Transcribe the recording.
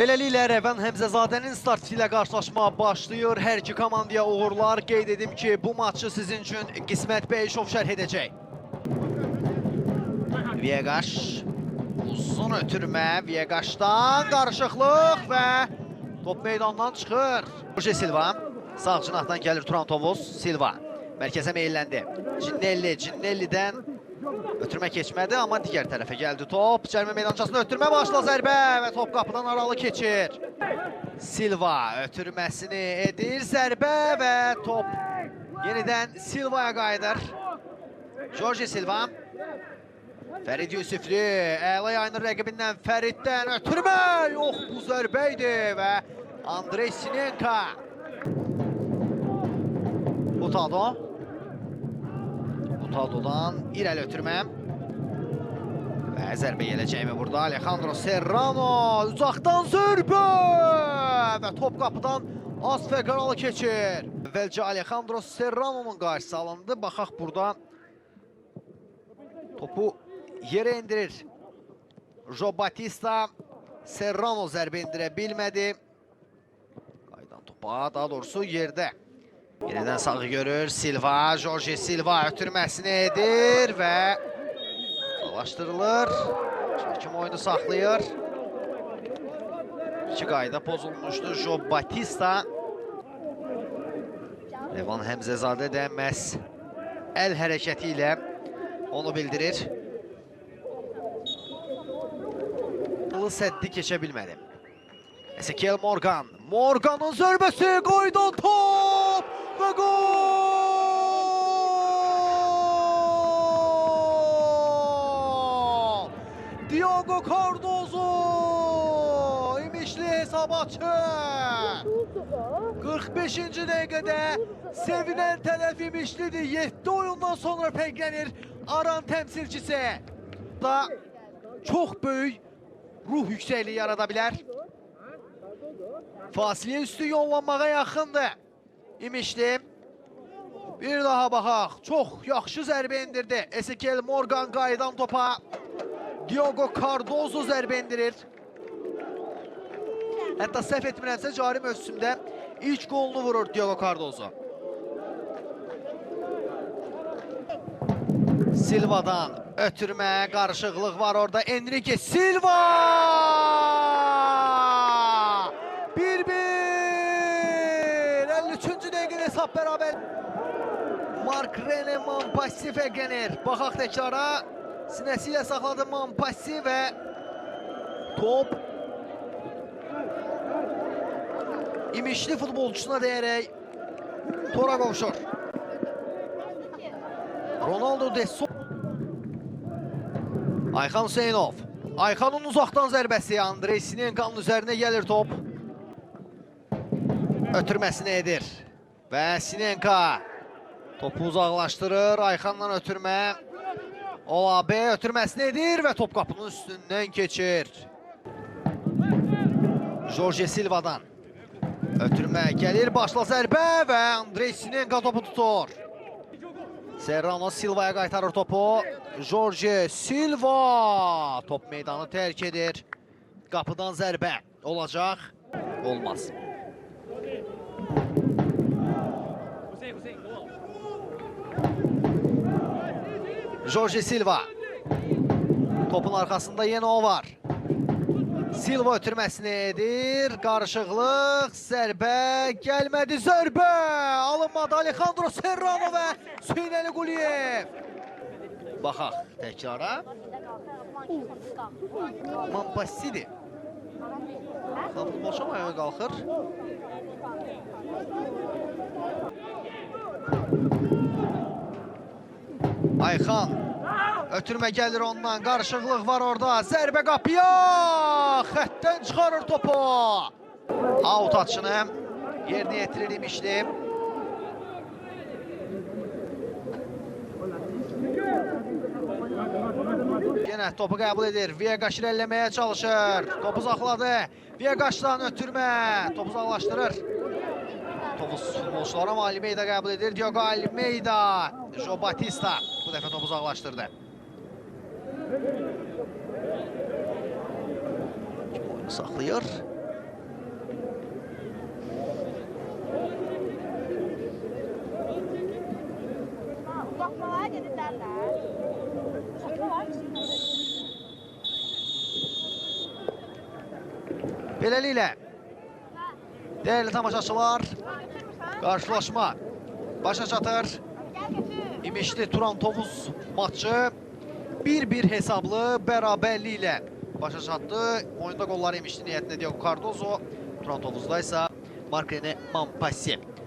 Beləliklə Rəvan Həmzəzadənin startı ilə qarşılaşma başlayır. Hər iki komandaya uğurlar. Qeyd edim ki, bu maçı sizin üçün Qismət Bəyişov şərh edəcək. Viegaş uzun ötürmə, Viegaşdan qarışıqlıq və top meydandan çıxır. Jorge Silva sağ cinahdan gəlir Turan Tovuz. Silva mərkəzə meyilləndi. Cinnellidən ötürmə keçmədi, amma digər tərəfə gəldi top. Cərimə meydançasında ötürmə başla zərbə və top qapıdan aralı keçir. Silva ötürməsini edir, zərbə və top yenidən Silvaya qayıdır. Jorge Silva. Fərid Yusifli, əla yayınır rəqibindən Fəriddən ötürmə. Yox, bu zərbə idi və Andrey Sinenka. Utado'dan irəli ötürmə. Və zərbə gələcəkmi burada? Alejandro Serrano uzaqdan zərbə və top qapıdan az fəqəralı keçir. Əvvəlcə Alejandro Serrano'nun qarşısı alındı. Baxaq burada topu yerə indirir. Jo Batista Serrano zərbə indirə bilmədi. Qaydan topa, daha doğrusu yerdə. Yenidən sağı görür Silva, Jorge Silva ötürməsini edir və sağlaşdırılır. Çəkim oyunu saxlayır. İki qayda pozulmuşdu. Jo Batista. Rəvan Həmzəzadə də məhz əl hərəkəti ilə onu bildirir. Səddi keçə bilmədi. Ezekiel Morgan. Morgan'ın zərbəsi, qaydan top və gol! Diogo Cardozo imişli hesabatçı. 45-ci dəqiqədə sevinən tərəf imişlidir. 7 oyundan sonra fərqlənir Aran təmsilçisi. Da çox böyük ruh yüksəkliyi yarada bilər. Fasilə üstü yollanmağa yaxındır. İmişli. Bir daha baxaq. Çox yaxşı zərbə indirdi. Ezekiel Morgan qayıdan topa. Diogo Cardozo zərbə indirir. Hətta səhv etmirəmsə cari mövsümdə ilk qolunu vurur Diogo Cardozo. Silva'dan ötürmə, qarışıqlıq var orada. Enrique Silva! 1-1! 53-cü dəqiqədə hesab bərabər. Mark Rene Mampassi fərqlənir. Baxaq təkrara. Sinəsi ilə saxladı Mampassi və top İmişli futbolçusuna deyərək tora qovuşur. Ronaldo de Souza. Ayxan Hüseynov. Ayxanın uzaqdan zərbəsi. Andrey Sinenkanın üzərinə gəlir top. Ötürməsini edir. Və Sinenka topu uzaqlaşdırır. Ayxandan ötürmə. Olabe ötürməsini edir və top qapının üstündən keçir. Jorge Silva'dan ötürmə gəlir. Başla zərbə və Andrey Sinenka topu tutur. Serrano Silva'ya qaytarır topu. Jorge Silva top meydanı tərk edir. Qapıdan zərbə olacaq. Olmaz. Jorge Silva. Topun arxasında yenə o var. Silva ötürməsini edir. Qarışıqlıq, zərbə gəlmədi. Zərbə alınmadı. Alejandro Serrano və Hüseyn Quliyev. Baxaq təkrara. Mampassidir. Futbolçu ayağa qalxır. Ayxan. Ötürmə gəlir ondan, qarışıqlıq var orada. Zərbə qapıya, xəttdən çıxarır topu. Out atışını yerinə yetirir İmişli. Yenə topu qəbul edir. Viegaş irəliləməyə çalışır. Topu uzaqladı. Viegaşdan ötürmə. Topu uzaqlaşdırır. Topu futbolçulara Almeida qəbul edir. Diogo Almeida. Jo Batista bu dəfə topu uzaqlaşdırdı. Oyunu saxlayır. Beləliklə, dəyərli tamaşaçılar, qarşılaşma başa çatır. İmişli Turan Tovuz maçı 1-1 hesablı bərabərliklə başa çatdı. Oyunda qolları İmişli niyyətində Diego Cardozo, Turan Tovuzda isə Mark-Rene Montpensier.